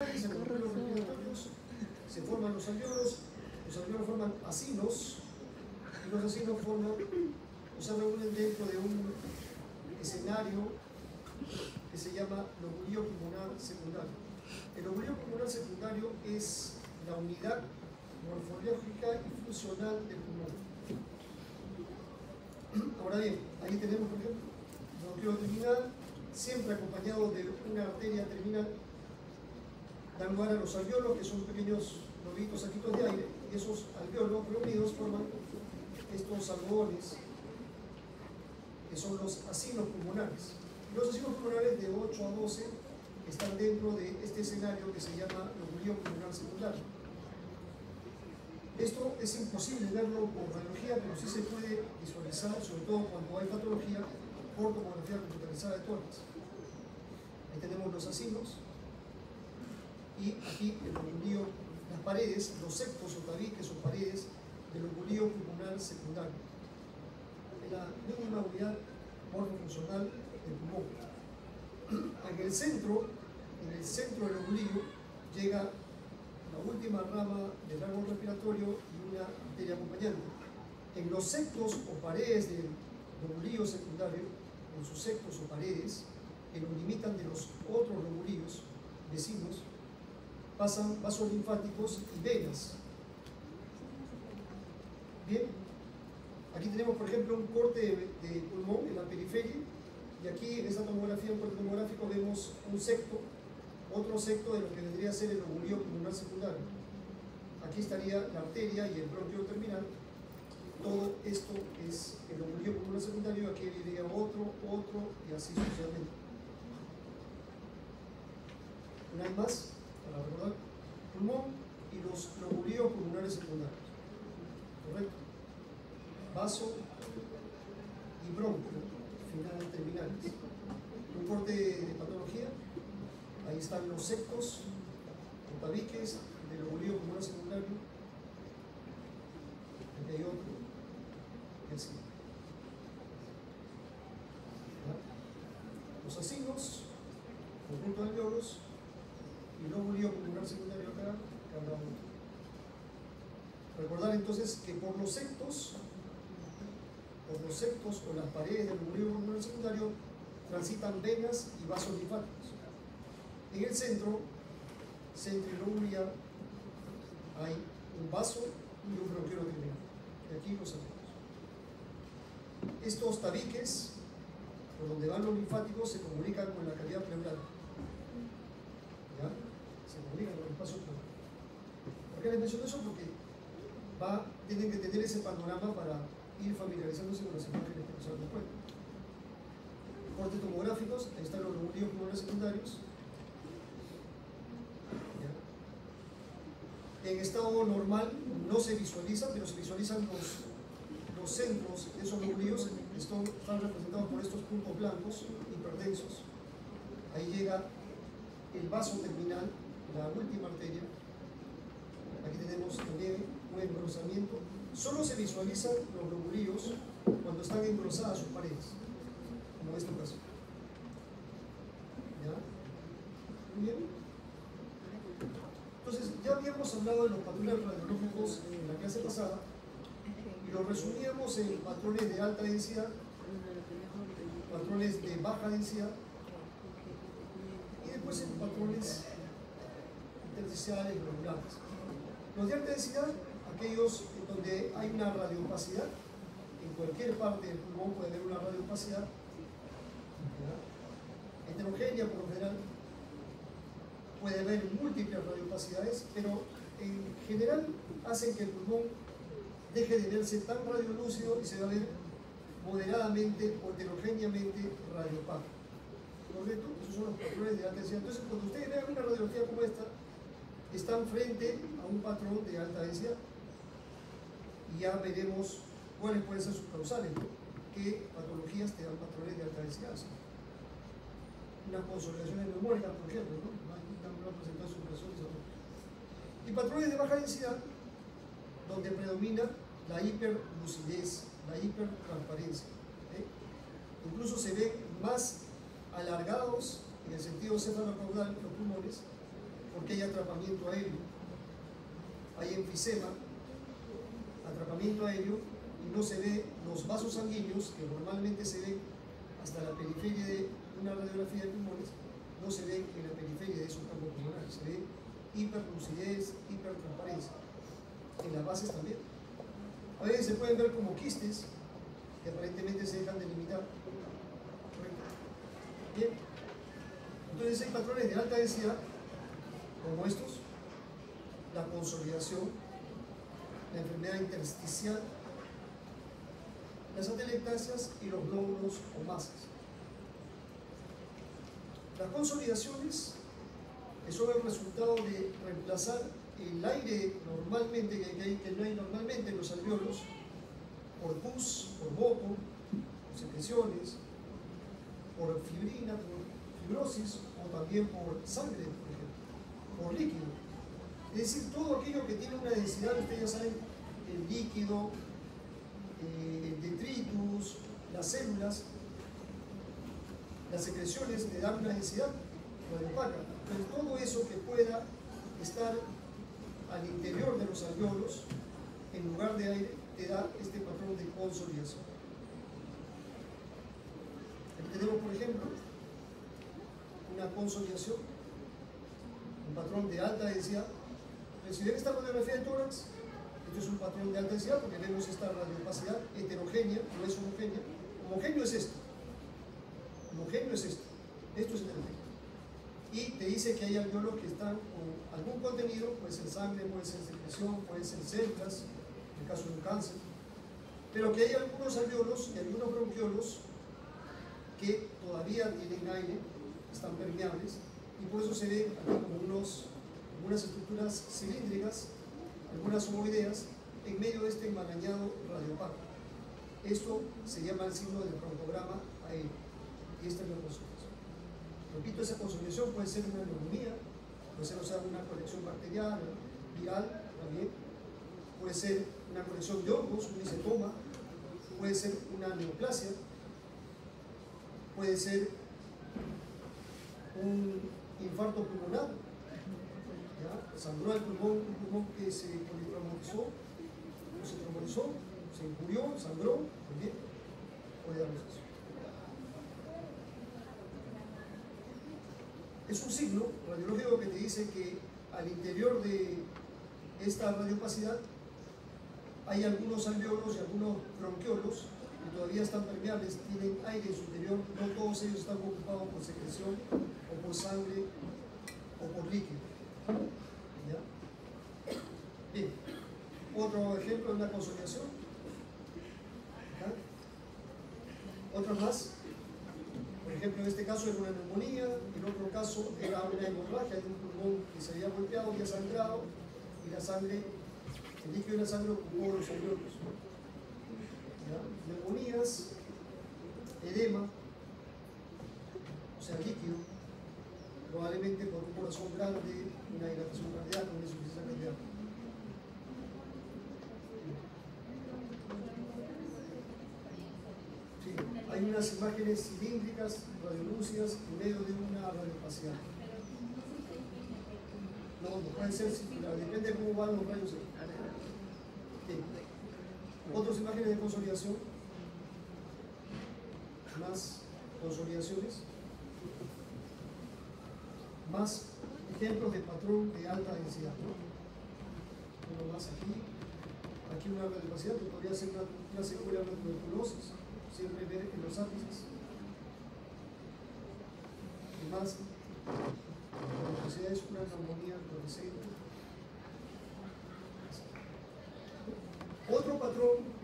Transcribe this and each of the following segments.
En los alveolos respiratorios se forman los alveolos forman acinos, y los acinos se reúnen dentro de un escenario que se llama lobulillo pulmonar secundario. El lobulillo pulmonar secundario es la unidad morfológica y funcional del pulmón. Ahora bien, ahí tenemos, por ejemplo, bronquio terminal, siempre acompañado de una arteria terminal. Dan lugar a los alveolos, que son pequeños lobitos, saquitos de aire, y esos alveolos reunidos forman estos algodones, que son los acinos pulmonares. Los acinos pulmonares de 8 a 12 están dentro de este escenario que se llama lobulillo pulmonar secundario. Esto es imposible verlo por radiología, pero sí se puede visualizar, sobre todo cuando hay patología, por tomografía computarizada de tórax. Ahí tenemos los acinos. Y aquí el lobulillo, las paredes, los septos o tabiques o paredes del lobulillo pulmonar secundario. Es la mínima unidad morfofuncional del pulmón. En el centro del lobulillo llega la última rama del árbol respiratorio y una arteria acompañante. En los septos o paredes del lobulillo secundario, en sus septos o paredes, que lo limitan de los otros lobulillos vecinos, pasan vasos linfáticos y venas. Bien, aquí tenemos por ejemplo un corte de pulmón en la periferia, y aquí en esta tomografía, un corte tomográfico, vemos un septo, otro septo de lo que vendría a ser el lobulillo pulmonar secundario. Aquí estaría la arteria y el bronquio terminal. Todo esto es el lobulillo pulmonar secundario, aquí iría otro y así sucesivamente. Una vez más, para recordar, pulmón y los lobulillos pulmonares secundarios. ¿Correcto? Vaso y bronquio, final terminales. Un corte de patología, ahí están los septos, o tabiques del lobulillo pulmonar secundario. Aquí hay otro, y así. ¿Ya? Los acinos, conjunto de alveolos, y lobulillo pulmonar secundario acá, cada uno. Recordar entonces que por los septos o las paredes del lobulillo pulmonar secundario transitan venas y vasos linfáticos. En el centro lobular, hay un vaso y un bronquiolo terminal. Y aquí los alveolos. Estos tabiques, por donde van los linfáticos, se comunican con la cavidad pleural. ¿Ya? Se comunican con el espacio pleural. ¿Por qué les menciono eso? Porque tienen que tener ese panorama para ir familiarizándose con las imágenes que nos dan después. Cortes tomográficos, ahí están los lobulillos pulmonares secundarios. ¿Ya? En estado normal no se visualiza, pero se visualizan los centros de esos lobulillos, que están representados por estos puntos blancos hiperdensos. Ahí llega el vaso terminal, la última arteria. Aquí tenemos también un engrosamiento. Solo se visualizan los lobulillos cuando están engrosadas sus paredes, como en este caso. ¿Ya? Muy bien. Entonces, ya habíamos hablado de los patrones radiológicos en la clase pasada y los resumíamos en patrones de alta densidad, patrones de baja densidad y después en patrones intersticiales y regulares. Los de alta densidad, aquellos en donde hay una radioopacidad, en cualquier parte del pulmón puede haber una radioopacidad, heterogénea por lo general, puede haber múltiples radioopacidades, pero en general hacen que el pulmón deje de verse tan radiolúcido y se va a ver moderadamente o heterogéneamente radiopático. ¿Correcto? Esos son los patrones de alta densidad. Entonces, cuando ustedes vean una radiología como esta, están frente a un patrón de alta densidad y ya veremos cuáles pueden ser sus causales, ¿no? ¿Qué patologías te dan patrones de alta densidad? ¿Sí? Unas consolidaciones neumónicas, por ejemplo, ¿no? Una presentación de superaciones. Y patrones de baja densidad, donde predomina la hiperlucidez, la hipertransparencia. Incluso se ven más alargados en el sentido cefalocaudal los pulmones, porque hay atrapamiento aéreo, hay enfisema, atrapamiento aéreo, y no se ve los vasos sanguíneos que normalmente se ven hasta la periferia de una radiografía de pulmones, no se ven en la periferia de esos campos pulmonares, se ve hiperlucidez, hipertransparencia, en las bases también. A veces se pueden ver como quistes que aparentemente se dejan delimitar. ¿Correcto? Bien. Entonces hay patrones de alta densidad, como estos, la consolidación, la enfermedad intersticial, las atelectasias y los glóbulos o masas. Las consolidaciones son el resultado de reemplazar el aire normalmente que no hay normalmente en los alveolos por pus, por moco, por secreciones, por fibrina, por fibrosis o también por sangre, por ejemplo, por líquido. Es decir, todo aquello que tiene una densidad, ustedes ya saben, el líquido, el detritus, las células, las secreciones le dan una densidad radiopaca. Entonces, todo eso que pueda estar al interior de los alveolos, en lugar de aire, te da este patrón de consolidación. Aquí tenemos, por ejemplo, una consolidación, un patrón de alta densidad. Entonces, si ven esta radiografía de tórax, esto es un patrón de alta densidad porque vemos esta radiopacidad heterogénea, no es homogénea. Homogéneo es esto. Homogéneo es esto. Esto es heterogéneo. Y te dice que hay alveolos que están con algún contenido, puede ser sangre, puede ser secreción, puede ser células, en el caso de un cáncer, pero que hay algunos alveolos y algunos bronquiolos que todavía tienen aire, están permeables, y por eso se ven aquí como algunas estructuras cilíndricas, algunas ovoideas, en medio de este enmarañado radiopaco. Esto se llama el signo del broncograma aéreo, y esta es la consolidación. Repito, esa consolidación puede ser una neumonía, puede ser, o sea, una colección bacteriana, viral también, puede ser una colección de hongos, un micetoma, puede ser una neoplasia, puede ser un infarto pulmonar, ¿ya? Sangró el pulmón, un pulmón que se politraumatizó, o se traumatizó, se incurió, sangró, también puede darnos eso. Es un signo radiológico que te dice que al interior de esta radiopacidad hay algunos alveolos y algunos bronquiolos que todavía están permeables, tienen aire en su interior, no todos ellos están ocupados por secreción o por sangre o por líquido. ¿Ya? Bien, otro ejemplo de una consolidación. ¿Ya? Otro más. Por ejemplo, en este caso era una neumonía, en otro caso era una hemorragia de un pulmón que se había golpeado, había sangrado, y la sangre, el líquido de la sangre ocupó los alveolos. Neumonías, edema, o sea, líquido, probablemente por un corazón grande, una dilatación cardíaca, una insuficiencia cardíaca. Sí, hay unas imágenes cilíndricas, radiolúcidas, en medio de una radiopacidad. No pueden ser circular, depende de cómo van los rayos. Bien. Otras imágenes de consolidación, más consolidaciones, más ejemplos de patrón de alta densidad. Uno más aquí una radiopacidad que podría ser una secuela de la tuberculosis, siempre ver en los ápices. Y más, la radiopacidad es una neumonía fluorescente. Otro patrón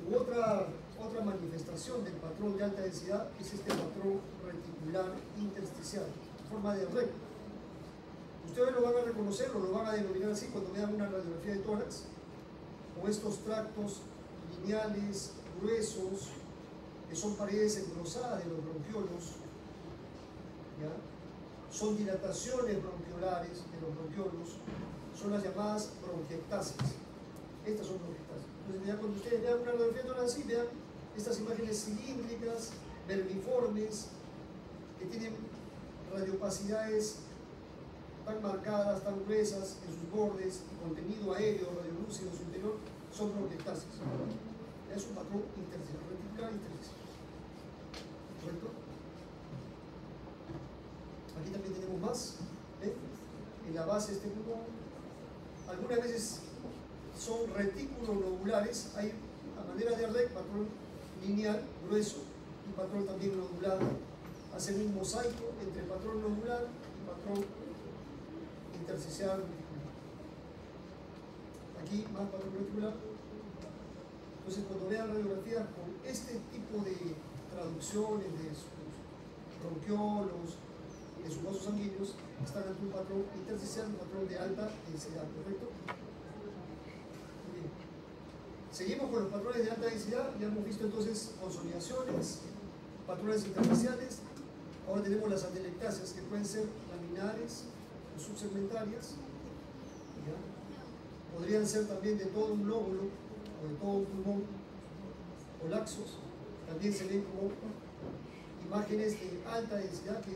u otra manifestación del patrón de alta densidad es este patrón reticular intersticial, en forma de recto. Ustedes lo van a reconocer o lo van a denominar así cuando vean una radiografía de tórax, o estos tractos lineales, gruesos, que son paredes engrosadas de los bronquiolos, ¿ya? Son dilataciones bronquiolares de los bronquiolos, son las llamadas bronquiectasias. Estas son bronquiectasias. Entonces, ya cuando ustedes vean una radiografía de tórax así, vean estas imágenes cilíndricas, vermiformes, que tienen radiopacidades tan marcadas, tan gruesas en sus bordes y contenido aéreo, radiolúcido en su interior, son bronquiectasias. Es un patrón intersticial, reticular intersticial. ¿Correcto? Aquí también tenemos más. En la base de este grupo, algunas veces son retículos lobulares, hay a manera de REC, patrón lineal, grueso, y patrón también nodulado. Hacen un mosaico entre patrón nodular y patrón intersticial reticular. Aquí más patrón reticular. Entonces, cuando vean radiografías con este tipo de traducciones de sus bronquiolos, de sus vasos sanguíneos, están ante un patrón intersticial, un patrón de alta densidad, ¿correcto? Muy bien. Seguimos con los patrones de alta densidad. Ya hemos visto entonces consolidaciones, patrones intersticiales. Ahora tenemos las atelectasias, que pueden ser laminares o subsegmentarias. ¿Ya? Podrían ser también de todo un lóbulo o de todo un pulmón, o laxos. También se ven como imágenes de alta densidad que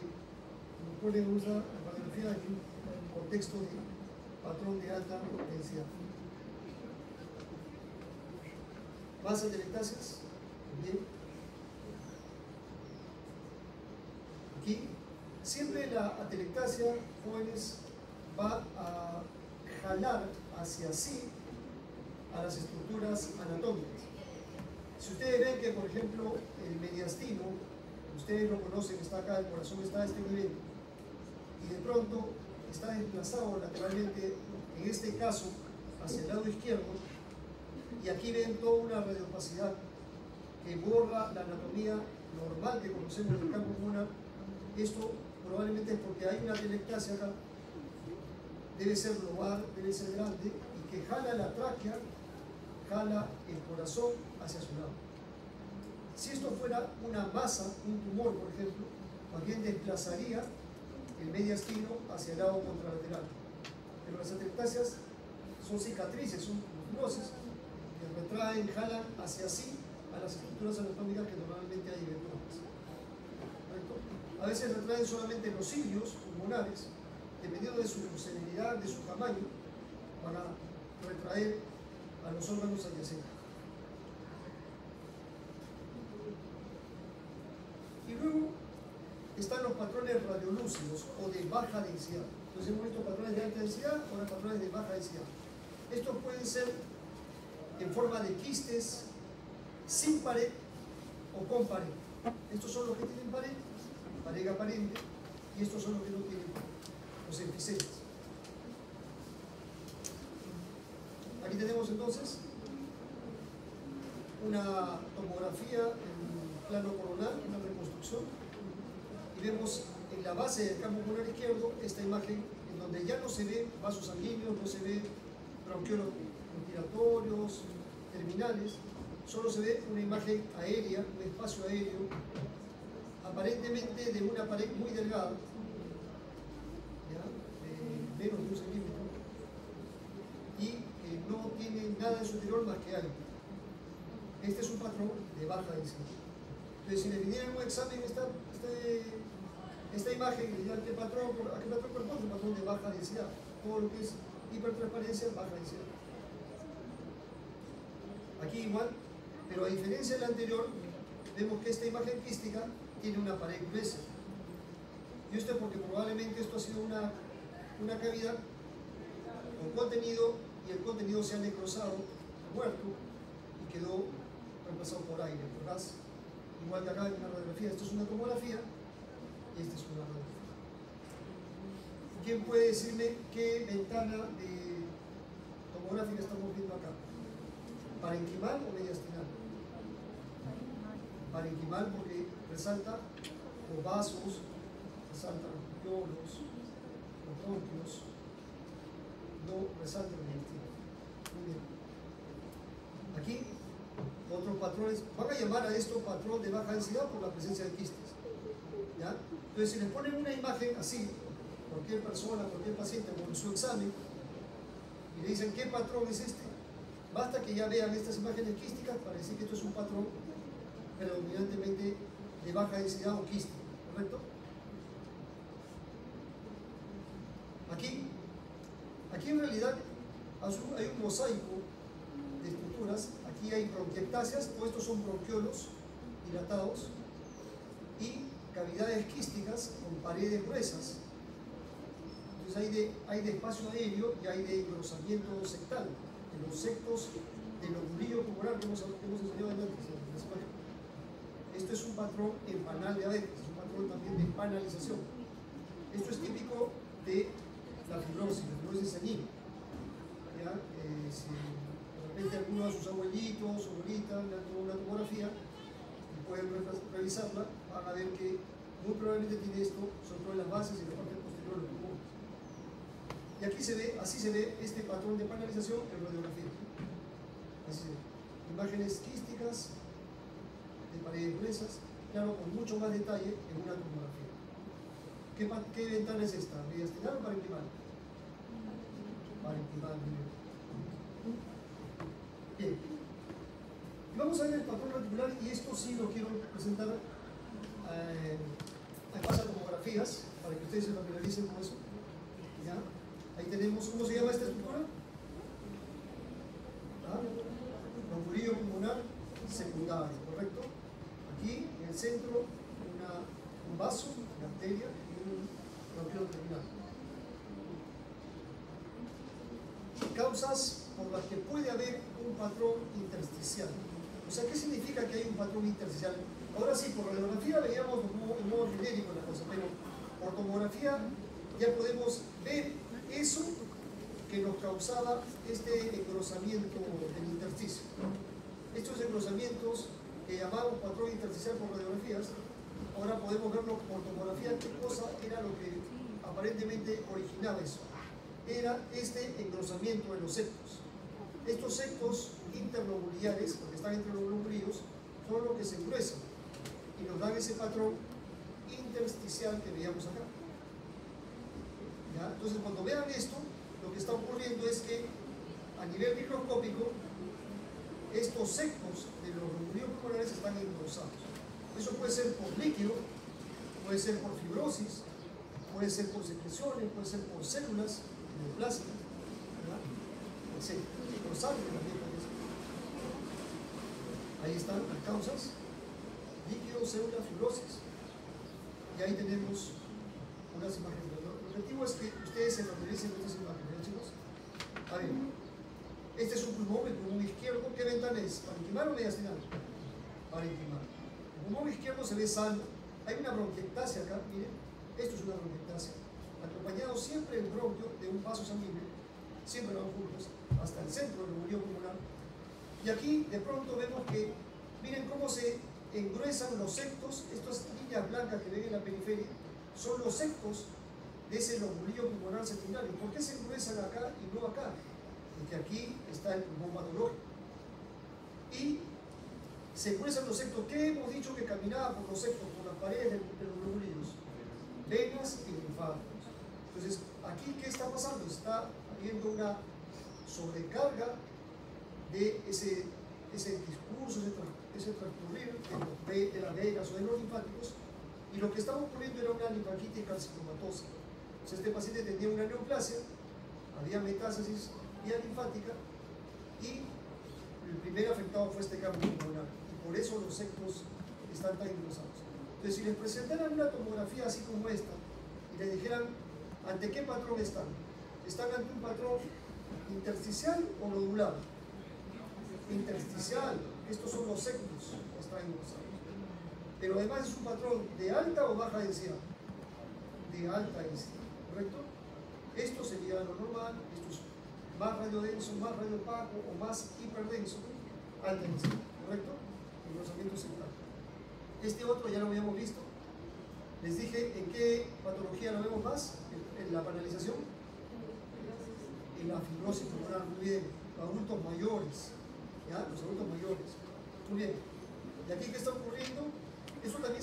pueden usar la radiografía en un contexto de patrón de alta densidad. Más atelectasias. Bien. Aquí, siempre la atelectasia, jóvenes, va a jalar hacia sí a las estructuras anatómicas. Si ustedes ven que, por ejemplo, el mediastino, ustedes lo conocen, está acá, el corazón está a este nivel, y de pronto está desplazado lateralmente, en este caso, hacia el lado izquierdo, y aquí ven toda una radiopacidad que borra la anatomía normal que conocemos del campo pulmonar. Esto probablemente es porque hay una atelectasia acá, debe ser lobar, debe ser grande, y que jala la tráquea, jala el corazón hacia su lado. Si esto fuera una masa, un tumor, por ejemplo, más bien desplazaría el mediastino hacia el lado contralateral. Pero las atelectasias son cicatrices, son fibrosis, que retraen, jalan hacia sí a las estructuras anatómicas que normalmente hay eventuales. A veces retraen solamente los cilios pulmonares, dependiendo de su celeridad, de su tamaño, para retraer a los órganos adyacentes. Y luego están los patrones radiolúcidos o de baja densidad. Entonces hemos visto patrones de alta densidad, ahora patrones de baja densidad. Estos pueden ser en forma de quistes, sin pared o con pared. Estos son los que tienen pared, pared aparente, y estos son los que no tienen pared, los enfisemas. Aquí tenemos entonces una tomografía en plano coronal, una reconstrucción, y vemos en la base del campo pulmonar izquierdo esta imagen en donde ya no se ven vasos sanguíneos, no se ve bronquiolos respiratorios, terminales, solo se ve una imagen aérea, un espacio aéreo, aparentemente de una pared muy delgada, ¿ya? De menos de 1 centímetro, y que no tiene nada en su interior más que aire. Este es un patrón de baja densidad. Entonces, si le vinieran un examen esta imagen, le dirían ¿a qué patrón corresponde? Un patrón de baja densidad. Todo lo que es hipertransparencia, baja densidad. Aquí igual, pero a diferencia de la anterior, vemos que esta imagen quística tiene una pared gruesa. Y esto es porque probablemente esto ha sido una cavidad con contenido, y el contenido se ha necrosado, muerto, y quedó reemplazado por aire, por gas. Igual que acá en una radiografía, esto es una tomografía y esta es una radiografía. ¿Quién puede decirme qué ventana de tomográfica estamos viendo acá? ¿Parenquimal o mediastinal? Parenquimal porque resalta los vasos, resaltan los bronquiolos, los bronquios, no resalta el mediastino. Muy bien. Aquí, otros patrones, van a llamar a esto patrón de baja densidad por la presencia de quistes. ¿Ya? Entonces, si les ponen una imagen así, cualquier persona, cualquier paciente con su examen, y le dicen ¿qué patrón es este? Basta que ya vean estas imágenes quísticas para decir que esto es un patrón predominantemente de baja densidad o quístico, ¿correcto? Aquí aquí en realidad hay un mosaico de estructuras. Aquí hay bronquiectasias, todos estos son bronquiolos dilatados, y cavidades quísticas con paredes gruesas. Entonces hay de espacio aéreo y hay de engrosamiento sectal, de los sectos del lobulillo pulmonar que hemos enseñado antes. Esto es un patrón en panal de Abetes, es un patrón también de panalización. Esto es típico de la fibrosis senil. ¿Ya? Si de repente alguno de sus abuelitos o abuelitas le han tomado una tomografía y pueden revisarla, van a ver que muy probablemente tiene esto, sobre todo en las bases y en la parte posterior de los pulmones. Y aquí así se ve este patrón de panalización en radiografía. Así se ve. Imágenes quísticas de paredes gruesas, claro, con mucho más detalle en una tomografía. ¿Qué ventana es esta? ¿Mediastinal o parenquimal? Parenquimal. Bien. Y vamos a ver el patrón reticular, y esto sí lo quiero presentar en base a tomografías, para que ustedes se familiaricen con eso. ¿Ya? Ahí tenemos, ¿cómo se llama esta estructura? Lobulillo pulmonar secundario, ¿correcto? Aquí en el centro un vaso, una arteria y un bronquiolo terminal. Causas por las que puede haber un patrón intersticial. O sea, ¿qué significa que hay un patrón intersticial? Ahora sí, por radiografía veíamos en modo genérico la cosa, pero por tomografía ya podemos ver eso que nos causaba este engrosamiento del intersticio. Estos engrosamientos que llamamos patrón intersticial por radiografías, ahora podemos verlo por tomografía, qué cosa era lo que aparentemente originaba eso. Era este engrosamiento de los septos. Estos septos interlobulares, porque están entre los lobulillos, son los que se engruesan y nos dan ese patrón intersticial que veíamos acá. ¿Ya? Entonces, cuando vean esto, lo que está ocurriendo es que a nivel microscópico estos septos de los lobulillos pulmonares están engrosados. Eso puede ser por líquido, puede ser por fibrosis, puede ser por secreciones, puede ser por células neoplásicas, etc. Por sangre también puede ser. Ahí están las causas: líquido, célula, fibrosis. Y ahí tenemos unas imágenes. Lo objetivo es que ustedes se familiaricen con estas imágenes, chicos. A ver, este es un pulmón, el pulmón izquierdo. ¿Qué ventana es? ¿Parenquimal o mediastinal? Parenquimal. El pulmón izquierdo se ve sano. Hay una bronquiectasia acá, miren. Esto es una bronquiectasia. Acompañado siempre el bronquio de un vaso sanguíneo. Siempre van juntos, hasta el centro del lobulillo pulmonar. Y aquí de pronto vemos que, miren cómo se engruesan los septos. Estas líneas blancas que ven en la periferia son los septos de ese lobulillo pulmonar secundario. ¿Por qué se engruesan acá y no acá? Porque aquí está el pulmón patológico. Y se engruesan los septos. ¿Qué hemos dicho que caminaba por los septos, por las paredes de los lobulillos? Venas y linfáticos. Entonces, aquí, ¿qué está pasando? Está habiendo una sobrecarga de ese discurso, ese transcurrir de las venas o de los linfáticos, y lo que estaba ocurriendo era una linfangitis calcicromatosa. O sea, este paciente tenía una neoplasia, había metástasis vía linfática, y el primer afectado fue este cambio pulmonar, y por eso los septos están tan engrosados. Entonces, si les presentaran una tomografía así como esta, y les dijeran, ¿ante qué patrón están? ¿Están ante un patrón intersticial o nodular? Intersticial. Estos son los septos que están engrosados. Pero además es un patrón de alta o baja densidad. De alta densidad, ¿correcto? Esto sería lo normal. Esto es más radiodenso, más radiopaco o más hiperdenso. Alta densidad, ¿correcto? Engrosamiento central. Este otro ya lo habíamos visto. Les dije en qué patología lo vemos más, en la panalización, en la fibrosis pulmonar. Muy bien. Los adultos mayores, ¿ya? Los adultos mayores. Muy bien. ¿Y aquí qué está ocurriendo? Eso también